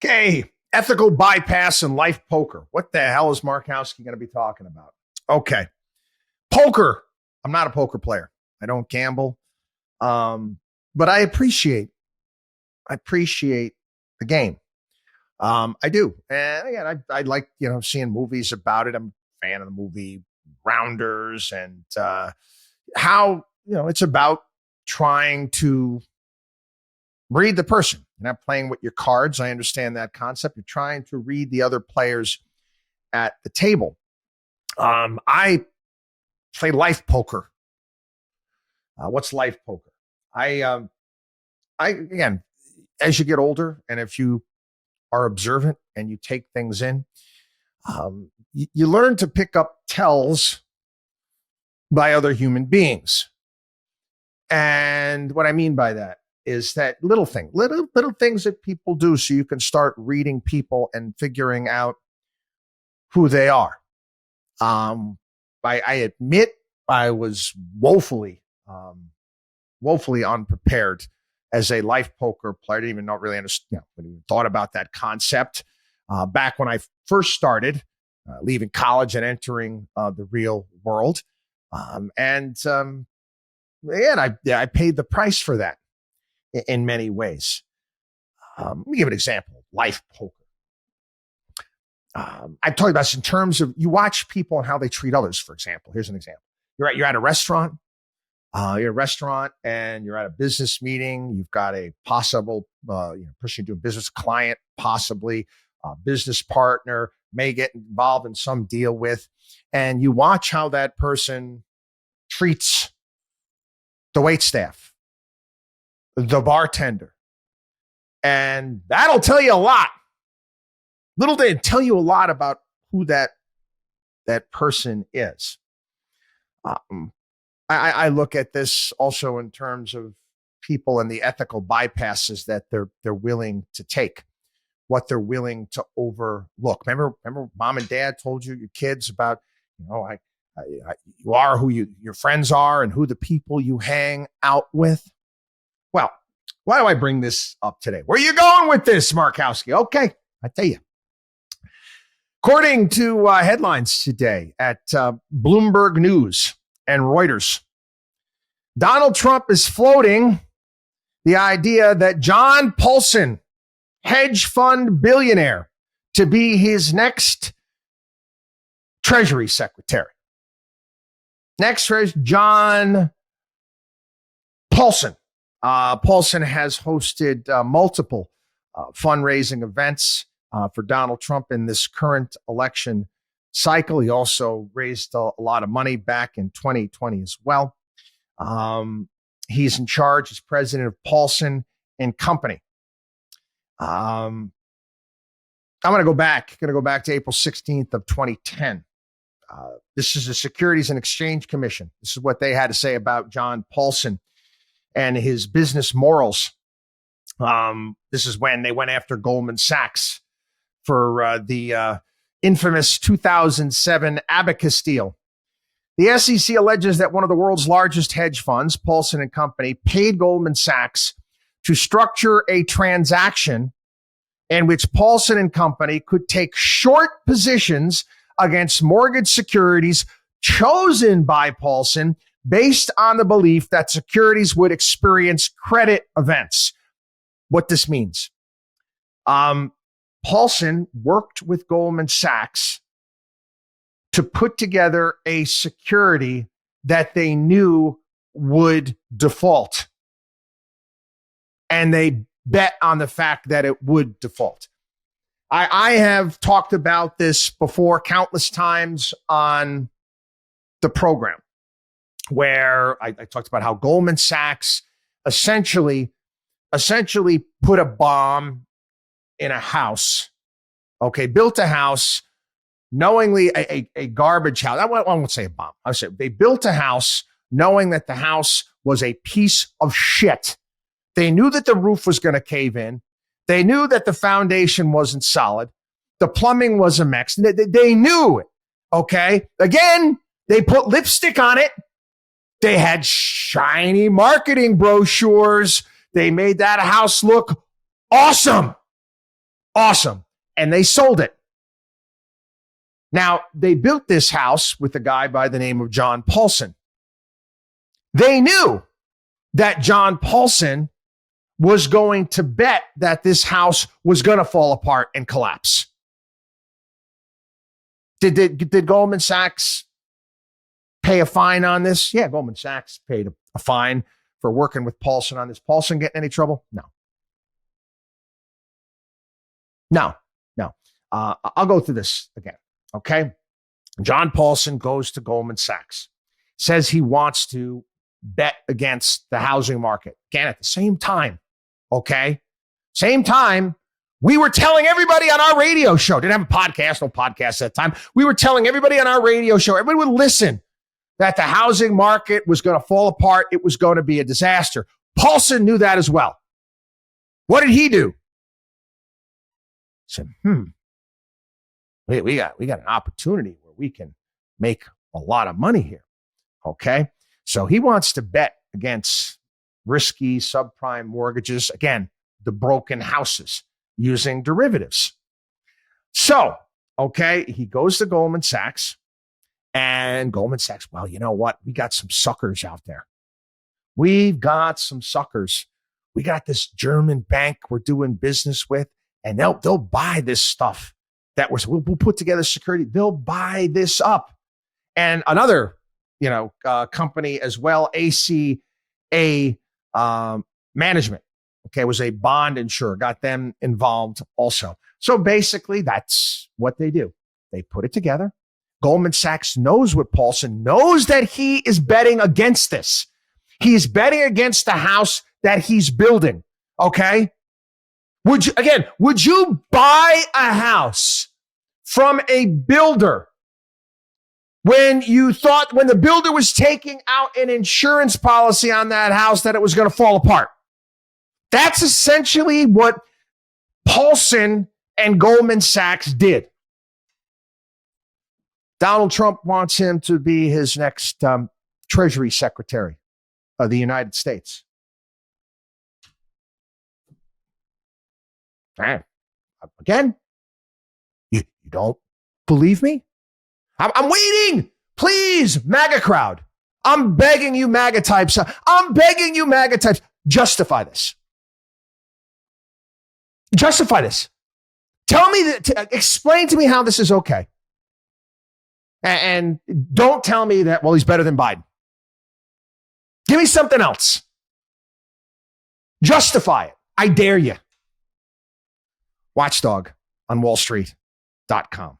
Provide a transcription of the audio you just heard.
Okay, ethical bypass and life poker. What the hell is Markowski going to be talking about? Okay, poker. I'm not a poker player. I don't gamble, but I appreciate the game. I do, and again, I like seeing movies about it. I'm a fan of the movie Rounders, and how it's about trying to read the person. You're not playing with your cards. I understand that concept. You're trying to read the other players at the table. I play life poker. What's life poker? I again, as you get older, and if you are observant and you take things in, you learn to pick up tells by other human beings. And what I mean by that is that little things that people do so you can start reading people and figuring out who they are. I admit I was woefully unprepared as a life poker player. I didn't even really understand, thought about that concept back when I first started leaving college and entering the real world. I paid the price for that in many ways. Let me give an example. Life poker. I've talked about this in terms of you watch people and how they treat others. For example, here's an example. You're at a restaurant. You're at a restaurant and you're at a business meeting. You've got a possible person you're doing business, client, possibly a business partner, may get involved in some deal with, and you watch how that person treats the waitstaff, the bartender, and that'll tell you a lot. Little did it tell you a lot about who that person is. I look at this also in terms of people and the ethical bypasses that they're willing to take, what they're willing to overlook. Remember, mom and dad told you, your kids, about you are who your friends are and who the people you hang out with. Well, why do I bring this up today? Where are you going with this, Markowski? Okay, I tell you. According to headlines today at Bloomberg News and Reuters, Donald Trump is floating the idea that John Paulson, hedge fund billionaire, to be his next Treasury secretary. Next is John Paulson. Paulson has hosted multiple fundraising events for Donald Trump in this current election cycle. He also raised a lot of money back in 2020 as well. He's in charge as president of Paulson and Company. I'm going to go back to April 16th of 2010. This is the Securities and Exchange Commission. This is what they had to say about John Paulson and his business morals. This is when they went after Goldman Sachs for the infamous 2007 Abacus deal. The SEC alleges that one of the world's largest hedge funds, Paulson and Company, paid Goldman Sachs to structure a transaction in which Paulson and Company could take short positions against mortgage securities chosen by Paulson based on the belief that securities would experience credit events. What this means. Paulson worked with Goldman Sachs to put together a security that they knew would default. And they bet on the fact that it would default. I have talked about this before countless times on the program, where I talked about how Goldman Sachs essentially put a bomb in a house, built a house, knowingly a garbage house. I won't say a bomb. I would say they built a house knowing that the house was a piece of shit. They knew that the roof was going to cave in. They knew that the foundation wasn't solid. The plumbing was a mess. They knew it. Okay. Again, they put lipstick on it. They had shiny marketing brochures. They made that house look awesome. Awesome. And they sold it. Now, they built this house with a guy by the name of John Paulson. They knew that John Paulson was going to bet that this house was going to fall apart and collapse. Did Goldman Sachs pay a fine on this? Yeah, Goldman Sachs paid a fine for working with Paulson on this. Paulson getting any trouble? No. I'll go through this again. Okay. John Paulson goes to Goldman Sachs, says he wants to bet against the housing market. Again, at the same time, okay? Same time, we were telling everybody on our radio show, didn't have a podcast, no podcast at that time. We were telling everybody on our radio show, everybody would listen, that the housing market was going to fall apart. It was going to be a disaster. Paulson knew that as well. What did he do? He said, we got an opportunity where we can make a lot of money here. Okay. So he wants to bet against risky subprime mortgages. Again, the broken houses using derivatives. So, okay, he goes to Goldman Sachs, and Goldman Sachs, well, you know what? We got some suckers out there. We've got some suckers. We got this German bank we're doing business with, and they'll buy this stuff that we'll put together security. They'll buy this up. And another, company as well, ACA Management, okay, was a bond insurer, got them involved also. So basically, that's what they do. They put it together. Goldman Sachs knows what Paulson knows, that he is betting against this. He is betting against the house that he's building, okay? Would you buy a house from a builder when the builder was taking out an insurance policy on that house that it was going to fall apart? That's essentially what Paulson and Goldman Sachs did. Donald Trump wants him to be his next Treasury Secretary of the United States. Again, you don't believe me? I'm waiting. Please, MAGA crowd. I'm begging you, MAGA types. Justify this. Justify this. Tell me explain to me how this is okay. And don't tell me that, well, he's better than Biden. Give me something else. Justify it. I dare you. WatchDog on WallStreet.com.